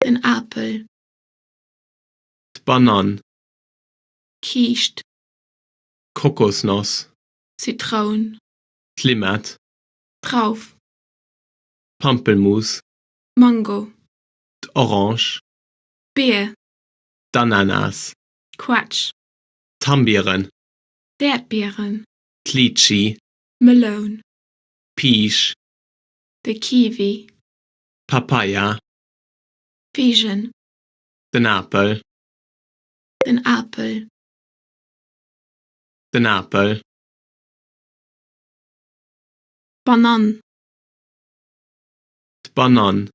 den apel, banan, kirscht, kokosnuss, Zitronen, limette, drauf, pampelmus, Mango, orange, Beer, ananas, Quatsch, Tambieren, Erdbeeren, Litchi, Melone, Peach, de Kiwi, Papaya, Pigeon, den Apfel, den apel, Banan, banan,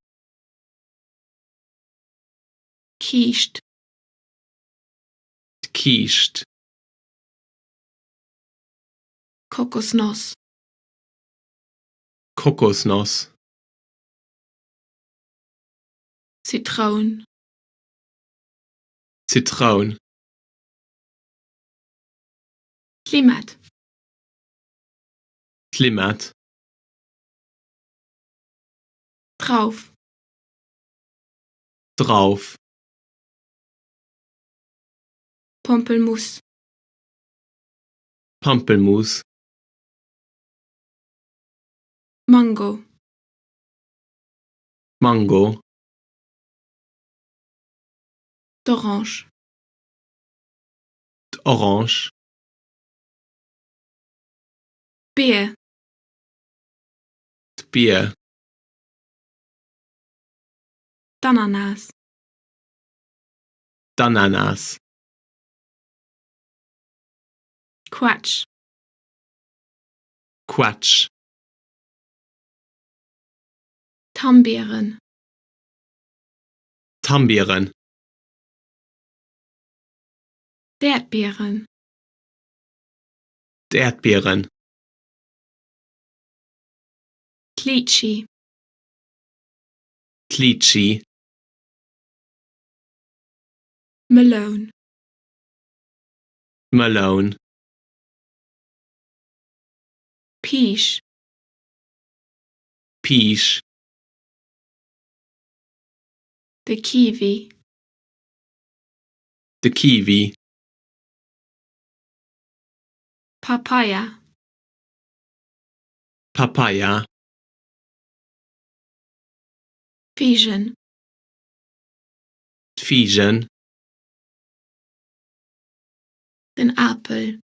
kirscht, kirscht, Kokosnuss, kokosnuss, Zitronen, Zitron, Limette, limette, drauf, drauf, Pampelmus, Pampelmus, Mango, Mango, d'Orange, orange, Beer, Bier, d'Ananas, ananas, Quatsch, Quatsch, Tambieren, Tambieren, Erdbeeren, Erdbeeren, Litchi, Litchi, Melone, Melone, Peach, Peach, de Kiwi, de Kiwi, Papaya, Papaya, Pigeon, Pigeon, den apel,